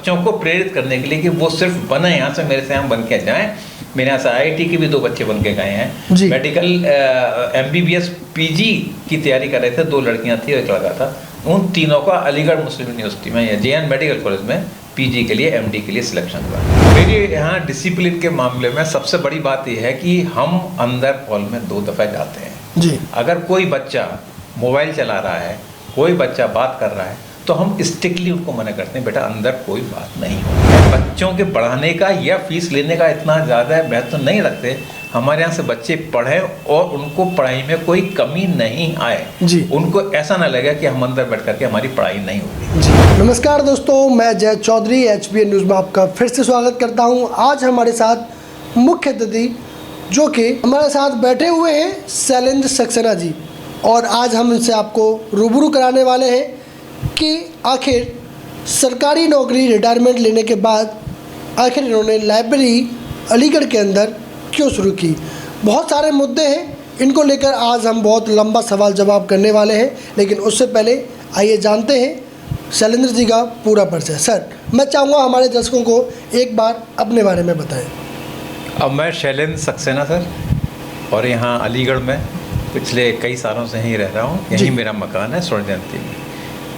बच्चों को प्रेरित करने के लिए कि वो सिर्फ बने यहाँ से मेरे से हम बन के जाएं। मेरे यहाँ से IIT के भी 2 बच्चे बन के गए हैं, मेडिकल MBBS PG की तैयारी कर रहे थे, 2 लड़कियाँ थी और एक लड़का था। उन तीनों का अलीगढ़ मुस्लिम यूनिवर्सिटी में या JN मेडिकल कॉलेज में PG के लिए MD के लिए सिलेक्शन हुआ। मेरे यहाँ डिसिप्लिन के मामले में सबसे बड़ी बात यह है कि हम अंदर हॉल में 2 दफ़ा जाते हैं जी। अगर कोई बच्चा मोबाइल चला रहा है, कोई बच्चा बात कर रहा है, तो हम स्ट्रिक्टली उनको मना करते हैं, बेटा अंदर कोई बात नहीं हो। बच्चों के पढ़ाने का या फीस लेने का इतना ज़्यादा महत्व नहीं रखते। हमारे यहाँ से बच्चे पढ़ें और उनको पढ़ाई में कोई कमी नहीं आए जी। उनको ऐसा ना लगे कि हम अंदर बैठ करके हमारी पढ़ाई नहीं होगी जी। नमस्कार दोस्तों, मैं जय चौधरी HBN न्यूज़ में आपका फिर से स्वागत करता हूँ। आज हमारे साथ मुख्य अतिथि जो कि हमारे साथ बैठे हुए हैं शैलेंद्र सक्सेना जी, और आज हम इनसे आपको रूबरू कराने वाले हैं कि आखिर सरकारी नौकरी रिटायरमेंट लेने के बाद आखिर इन्होंने लाइब्रेरी अलीगढ़ के अंदर क्यों शुरू की। बहुत सारे मुद्दे हैं, इनको लेकर आज हम बहुत लंबा सवाल जवाब करने वाले हैं, लेकिन उससे पहले आइए जानते हैं शैलेंद्र जी का पूरा परिचय। सर, मैं चाहूँगा हमारे दर्शकों को एक बार अपने बारे में बताएं। अब मैं शैलेंद्र सक्सेना सर, और यहाँ अलीगढ़ में पिछले कई सालों से ही रह रहा हूँ। यही मेरा मकान है स्वर्ण जयंती में।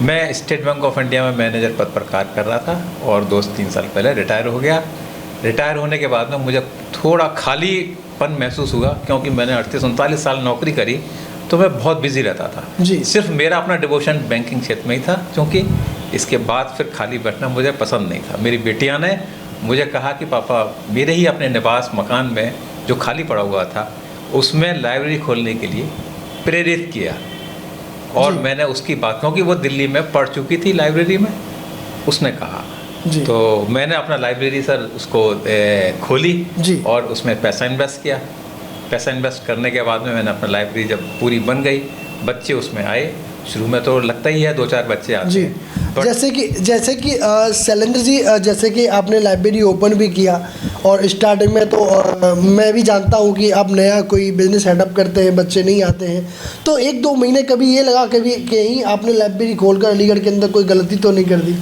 मैं स्टेट बैंक ऑफ इंडिया में मैनेजर पद पर कार्य कर रहा था और 2-3 साल पहले रिटायर हो गया। रिटायर होने के बाद में मुझे थोड़ा खालीपन महसूस हुआ, क्योंकि मैंने 38-39 साल नौकरी करी, तो मैं बहुत बिजी रहता था जी। सिर्फ मेरा अपना डिवोशन बैंकिंग क्षेत्र में ही था, क्योंकि इसके बाद फिर खाली बैठना मुझे पसंद नहीं था। मेरी बेटियाँ ने मुझे कहा कि पापा, मेरे ही अपने निवास मकान में जो खाली पड़ा हुआ था उसमें लाइब्रेरी खोलने के लिए प्रेरित किया, और मैंने उसकी बात, क्योंकि वो दिल्ली में पढ़ चुकी थी लाइब्रेरी में, उसने कहा जी। तो मैंने अपना लाइब्रेरी सर उसको खोली जी। और उसमें पैसा इन्वेस्ट किया। पैसा इन्वेस्ट करने के बाद में मैंने अपना लाइब्रेरी जब पूरी बन गई, बच्चे उसमें आए। शुरू में तो लगता ही है 2-4 बच्चे आते हैं। जैसे कि शैलेंद्र जी, जैसे कि आपने लाइब्रेरी ओपन भी किया और स्टार्टिंग में तो मैं भी जानता हूँ कि आप नया कोई बिजनेस सेटअप करते हैं, बच्चे नहीं आते हैं, तो 1-2 महीने कभी ये लगा कभी कहीं आपने लाइब्रेरी खोलकर अलीगढ़ के अंदर कोई गलती तो नहीं कर दी?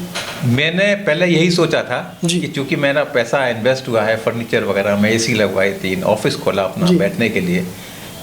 मैंने पहले यही सोचा था कि चूँकि मेरा पैसा इन्वेस्ट हुआ है फर्नीचर वगैरह में, AC लगवाई, 3 ऑफिस खोला अपना बैठने के लिए,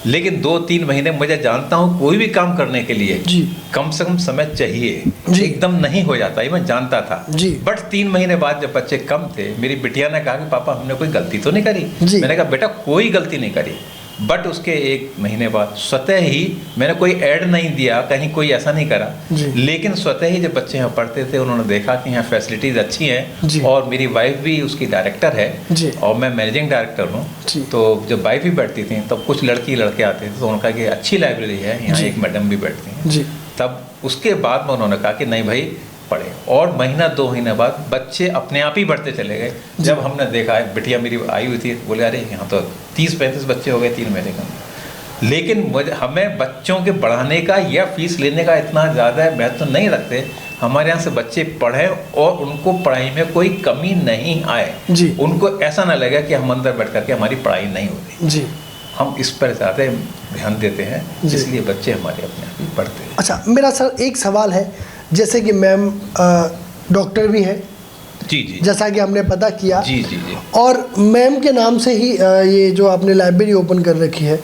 लेकिन 2-3 महीने मुझे जानता हूँ कोई भी काम करने के लिए कम से कम समय चाहिए, एकदम नहीं हो जाता, ये मैं जानता था। बट 3 महीने बाद जब बच्चे कम थे, मेरी बिटिया ने कहा कि पापा हमने कोई गलती तो नहीं करी। मैंने कहा बेटा कोई गलती नहीं करी। बट उसके 1 महीने बाद स्वतः ही, मैंने कोई ऐड नहीं दिया कहीं, कोई ऐसा नहीं करा, लेकिन स्वतः ही जब बच्चे यहाँ पढ़ते थे उन्होंने देखा कि यहाँ फैसिलिटीज़ अच्छी हैं, और मेरी वाइफ भी उसकी डायरेक्टर है और मैं मैनेजिंग डायरेक्टर हूँ। तो जब वाइफ भी बैठती थी तब कुछ लड़के आते थे, तो उन्होंने कहा कि अच्छी लाइब्रेरी है, यहाँ एक मैडम भी बैठती हैं। तब उसके बाद में उन्होंने कहा कि नहीं भाई पढ़े, और महीना 2 महीने बाद बच्चे अपने आप ही बढ़ते चले गए। जब हमने देखा, बिटिया मेरी आई हुई थी, बोले अरे यहाँ तो 30-35 बच्चे हो गए 3 महीने का। लेकिन हमें बच्चों के बढ़ाने का या फीस लेने का इतना ज़्यादा महत्व नहीं रखते। हमारे यहाँ से बच्चे पढ़ें और उनको पढ़ाई में कोई कमी नहीं आए जी। उनको ऐसा ना लगे कि हम अंदर बैठ करके हमारी पढ़ाई नहीं होती जी। हम इस पर ज़्यादा ध्यान देते हैं, इसलिए बच्चे हमारे अपने आप ही पढ़ते हैं। अच्छा, मेरा सर एक सवाल है, जैसे कि मैम डॉक्टर भी है जी, जैसा कि हमने पता किया जी, और मैम के नाम से ही ये जो आपने लाइब्रेरी ओपन कर रखी है,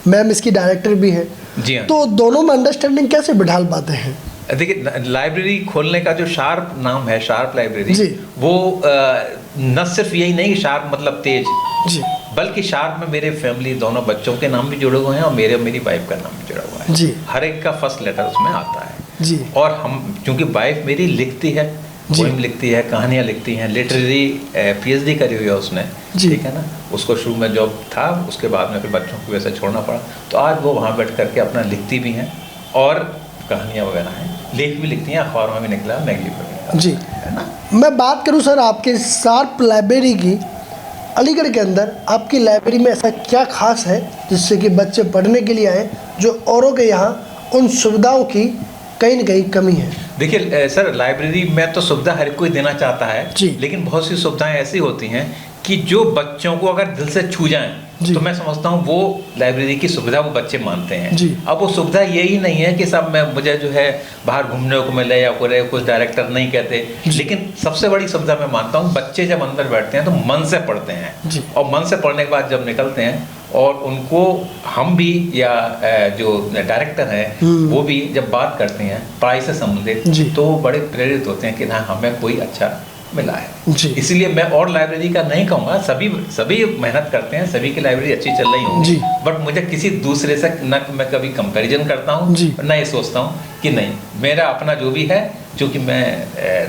मैम इसकी डायरेक्टर भी है जी। तो दोनों में अंडरस्टैंडिंग कैसे बिठा पाते हैं? देखिए, लाइब्रेरी खोलने का जो शार्प नाम है, शार्प लाइब्रेरी, वो न सिर्फ यही नहीं, शार्प मतलब तेज जी, बल्कि शार्प में मेरे फैमिली दोनों बच्चों के नाम भी जुड़े हुए हैं और मेरी वाइफ का नाम भी जुड़ा हुआ है जी। हर एक का फर्स्ट लेटर उसमें आता है जी। और हम, क्योंकि वाइफ मेरी लिखती है, पोएम लिखती है, कहानियाँ लिखती हैं, लिटरेरी PhD करी हुई है उसने, ठीक है ना। उसको शुरू में जॉब था, उसके बाद में फिर बच्चों की वजह से छोड़ना पड़ा, तो आज वो वहाँ बैठ करके अपना लिखती भी हैं और कहानियाँ वगैरह हैं, लेख भी लिखती हैं, अखबार में भी निकला, मैगजीन में निकला जी, है ना। मैं बात करूँ सर आपके शार्प लाइब्रेरी की, अलीगढ़ के अंदर आपकी लाइब्रेरी में ऐसा क्या खास है जिससे कि बच्चे पढ़ने के लिए आए, जो औरों के यहाँ उन सुविधाओं की कहीं न कहीं कमी है? देखिए सर, लाइब्रेरी में तो सुविधा हर कोई देना चाहता है, लेकिन बहुत सी सुविधाएं ऐसी होती हैं कि जो बच्चों को अगर दिल से छू जाएं तो मैं समझता हूँ वो लाइब्रेरी की सुविधा वो बच्चे मानते हैं। अब वो सुविधा यही नहीं है कि सब मुझे जो है बाहर घूमने को मिले या कुछ डायरेक्टर नहीं कहते, लेकिन सबसे बड़ी सुविधा मैं मानता हूँ बच्चे जब अंदर बैठते हैं तो मन से पढ़ते हैं, और मन से पढ़ने के बाद जब निकलते हैं और उनको हम भी या जो डायरेक्टर हैं वो भी जब बात करते हैं पढ़ाई से संबंधित तो वो बड़े प्रेरित होते हैं कि ना हमें कोई अच्छा मिला है। इसलिए मैं और लाइब्रेरी का नहीं कहूँगा, सभी मेहनत करते हैं, सभी की लाइब्रेरी अच्छी चल रही होंगी, बट मुझे किसी दूसरे से न मैं कभी कंपैरिजन करता हूँ न ये सोचता हूँ कि नहीं मेरा अपना जो भी है, क्योंकि मैं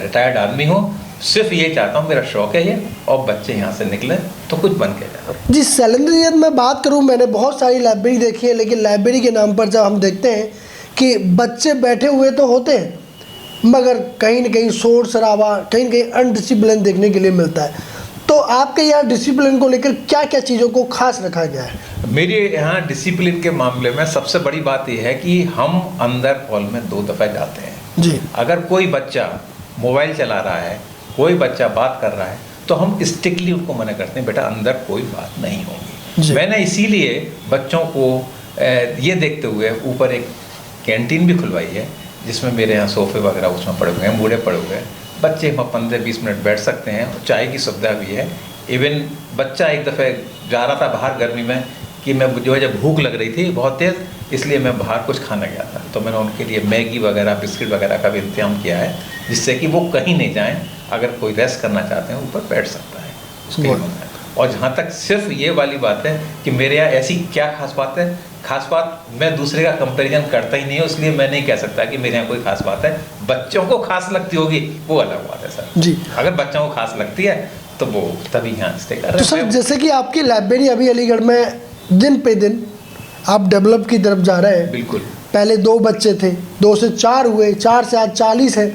रिटायर्ड आदमी हूँ, सिर्फ ये चाहता हूँ, मेरा शौक है ये, और बच्चे यहाँ से निकले तो कुछ बन के जाए। जी शैलेंद्र जी, मैं बात करूँ, मैंने बहुत सारी लाइब्रेरी देखी है, लेकिन लाइब्रेरी के नाम पर जब हम देखते हैं कि बच्चे बैठे हुए तो होते हैं मगर कहीं न कहीं शोर शराबा, कहीं न कहीं अनडिसिप्लिन देखने के लिए मिलता है। तो आपके यहाँ डिसिप्लिन को लेकर क्या क्या चीज़ों को खास रखा गया है? मेरे यहाँ डिसिप्लिन के मामले में सबसे बड़ी बात यह है कि हम अंदर हॉल में 2 दफ़ा जाते हैं जी। अगर कोई बच्चा मोबाइल चला रहा है, कोई बच्चा बात कर रहा है, तो हम स्ट्रिक्टली उनको मना करते हैं, बेटा अंदर कोई बात नहीं होगी। मैंने इसीलिए बच्चों को ये देखते हुए ऊपर एक कैंटीन भी खुलवाई है, जिसमें मेरे यहाँ सोफ़े वगैरह उसमें पड़े हुए हैं, बूढ़े पड़े हुए हैं, बच्चे वहाँ 15-20 मिनट बैठ सकते हैं, और चाय की सुविधा भी है। इवन बच्चा एक दफ़े जा रहा था बाहर गर्मी में कि मैं जो है जब भूख लग रही थी बहुत तेज़, इसलिए मैं बाहर कुछ खाना गया था, तो मैंने उनके लिए मैगी वगैरह बिस्किट वगैरह का भी इंतजाम किया है, जिससे कि वो कहीं नहीं जाएँ, अगर कोई रेस्ट करना चाहते हैं ऊपर बैठ सकता है उसके लिए। और जहाँ तक सिर्फ ये वाली बात है कि मेरे यहाँ ऐसी क्या खास बात है, खास बात मैं दूसरे का कंपैरिजन करता ही नहीं है, इसलिए मैं नहीं कह सकता कि मेरे यहाँ कोई खास बात है। बच्चों को खास लगती होगी वो अलग बात है सर जी। अगर बच्चों को खास लगती है तो वो तभी यहाँ स्टे कर रहे हैं। तो सर जैसे कि आपकी लाइब्रेरी अभी अलीगढ़ में दिन पे दिन आप डेवलप की तरफ जा रहे हैं, बिल्कुल। पहले 2 बच्चे थे, 2 से 4 हुए, 4 से आज 40 है,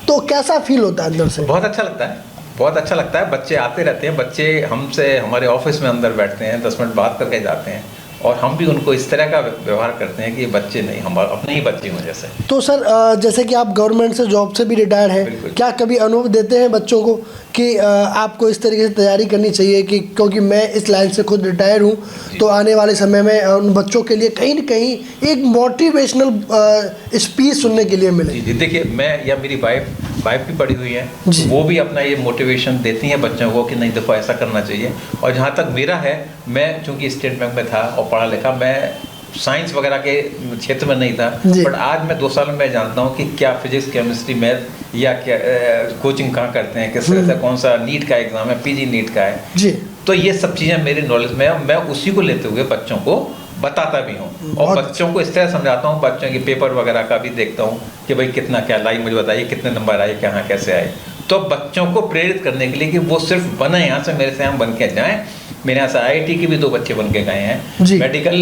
तो कैसा फील होता है अंदर से? बहुत अच्छा लगता है, बहुत अच्छा लगता है। बच्चे आते रहते हैं, बच्चे हमसे हमारे ऑफिस में अंदर बैठते हैं, 10 मिनट बात करके जाते हैं, और हम भी उनको इस तरह का व्यवहार करते हैं कि ये बच्चे नहीं, हम अपने ही बच्चे हों जैसे। तो सर जैसे कि आप गवर्नमेंट से जॉब से भी रिटायर हैं, क्या कभी अनुभव देते हैं बच्चों को कि आपको इस तरीके से तैयारी करनी चाहिए कि क्योंकि मैं इस लाइन से खुद रिटायर हूँ, तो आने वाले समय में उन बच्चों के लिए कहीं न कहीं एक मोटिवेशनल स्पीच सुनने के लिए मिले? जी देखिए, मैं या मेरी वाइफ भी पढ़ी हुई है, वो भी अपना ये मोटिवेशन देती हैं बच्चों को कि नहीं देखो ऐसा करना चाहिए। और जहाँ तक मेरा है, मैं चूँकि स्टेट बैंक में था और पढ़ा लिखा, मैं साइंस वगैरह के क्षेत्र में नहीं था, बट आज मैं 2 साल में मैं जानता हूँ कि क्या फिजिक्स, केमिस्ट्री, मैथ या क्या कोचिंग कहाँ करते हैं, किस तरह से, कौन सा नीट का एग्ज़ाम है, पीजी नीट का है जी। तो ये सब चीज़ें मेरी नॉलेज में है, मैं उसी को लेते हुए बच्चों को बताता भी हूँ, और बच्चों को इस तरह समझाता हूँ, बच्चों के पेपर वगैरह का भी देखता हूँ कि भाई कितना क्या लाई, मुझे बताइए कितने नंबर आए, कहाँ कैसे आए, तो बच्चों को प्रेरित करने के लिए कि वो सिर्फ बने यहाँ से मेरे से हम बन के जाएँ। मेरे यहाँ से IIT के भी 2 बच्चे बन के गए हैं, मेडिकल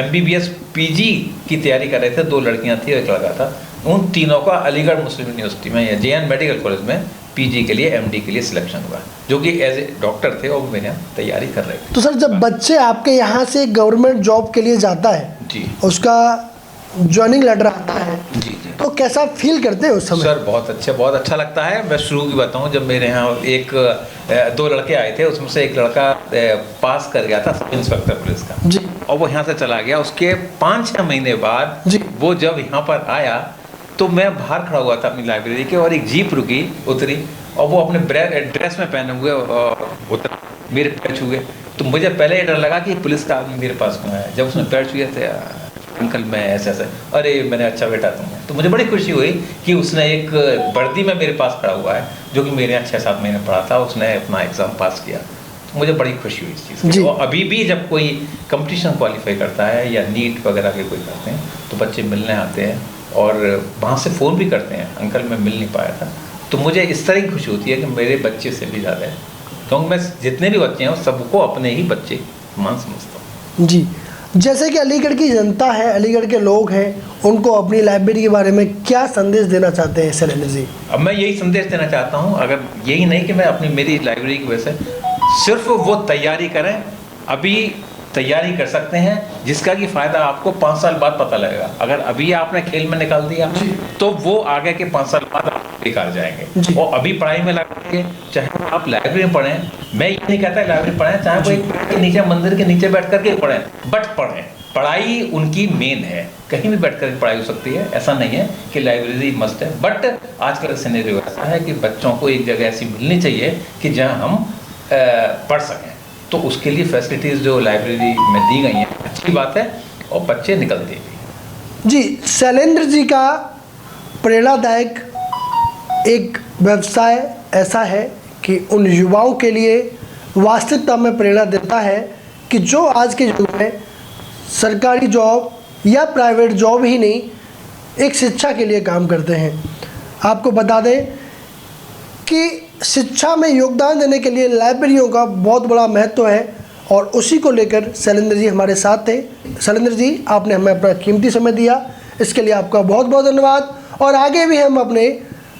MBBS PG की तैयारी कर रहे थे, 2 लड़कियाँ थी, एक लड़का था, उन तीनों का अलीगढ़ मुस्लिम यूनिवर्सिटी में या JN मेडिकल कॉलेज में PG के लिए, MD के लिए सिलेक्शन हुआ, जो कि एज ए डॉक्टर थे और वो मेरे यहाँ तैयारी कर रहे थे। तो सर जब बच्चे आपके यहाँ से गवर्नमेंट जॉब के लिए जाता है जी, उसका ज्वाइनिंग लेटर आता है जी, तो कैसा फील करते हैं उस समय? सर बहुत अच्छा लगता है। मैं शुरू की बताऊँ, जब मेरे यहाँ 2 लड़के आए थे, उसमें से एक लड़का पास कर गया था सब इंस्पेक्टर पुलिस का जी, और वो यहाँ से चला गया। उसके 5-6 महीने बाद जी, वो जब यहाँ पर आया तो मैं बाहर खड़ा हुआ था अपनी लाइब्रेरी के, और एक जीप रुकी, उतरी, और वो अपने ड्रेस में पहने हुए उतर, मेरे पैर छुए, तो मुझे पहले ये डर लगा कि पुलिस का आदमी मेरे पास क्यों आया। जब उसने पैर छुए थे, अंकल मैं ऐसे, अरे मैंने अच्छा बेटा तुम, तो मुझे बड़ी खुशी हुई कि उसने एक वर्दी में मेरे पास खड़ा हुआ है, जो कि मेरे यहाँ 6-7 महीने पढ़ा था, उसने अपना एग्ज़ाम पास किया, तो मुझे बड़ी खुशी हुई इस चीज़ की। और अभी भी जब कोई कंपटीशन क्वालिफाई करता है या नीट वगैरह के कोई करते हैं, तो बच्चे मिलने आते हैं और वहाँ से फ़ोन भी करते हैं, अंकल मैं मिल नहीं पाया था, तो मुझे इस तरह की खुशी होती है कि मेरे बच्चे से भी ज़्यादा है, क्योंकि मैं जितने भी बच्चे हैं सबको अपने ही बच्चे मान समझता हूँ जी। जैसे कि अलीगढ़ की जनता है, अलीगढ़ के लोग हैं, उनको अपनी लाइब्रेरी के बारे में क्या संदेश देना चाहते हैं शैलेंद्र जी? अब मैं यही संदेश देना चाहता हूँ, अगर यही नहीं कि मैं अपनी मेरी लाइब्रेरी की वजह से, सिर्फ वो तैयारी करें, अभी तैयारी कर सकते हैं, जिसका कि फ़ायदा आपको 5 साल बाद पता लगेगा। अगर अभी आपने खेल में निकाल दिया तो वो आगे के 5 साल बाद बेकार जाएंगे। और अभी पढ़ाई में लगे, चाहे आप लाइब्रेरी में पढ़ें, मैं ये नहीं कहता लाइब्रेरी पढ़ें, चाहे वो एक पेड़ के नीचे, मंदिर के नीचे बैठ करके पढ़ें, बट पढ़ें। पढ़ाई उनकी मेन है, कहीं भी बैठ कर पढ़ाई हो सकती है, ऐसा नहीं है कि लाइब्रेरी मस्ट है। बट आजकल सिनेरियो ऐसा है कि बच्चों को एक जगह ऐसी मिलनी चाहिए कि जहां हम पढ़ सकें, तो उसके लिए फैसिलिटीज़ जो लाइब्रेरी में दी गई हैं अच्छी बात है, और बच्चे निकलते भी। जी, शैलेंद्र जी का प्रेरणादायक एक व्यवसाय ऐसा है कि उन युवाओं के लिए वास्तविकता में प्रेरणा देता है कि जो आज के युग में सरकारी जॉब या प्राइवेट जॉब ही नहीं, एक शिक्षा के लिए काम करते हैं। आपको बता दें कि शिक्षा में योगदान देने के लिए लाइब्रेरियों का बहुत बड़ा महत्व है, और उसी को लेकर शैलेंद्र जी हमारे साथ थे। शैलेंद्र जी, आपने हमें अपना कीमती समय दिया, इसके लिए आपका बहुत बहुत धन्यवाद। और आगे भी हम अपने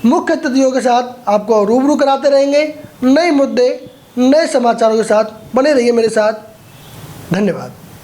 मुख्य अतिथियों के साथ आपको रूबरू कराते रहेंगे, नए मुद्दे, नए समाचारों के साथ। बने रहिए मेरे साथ। धन्यवाद।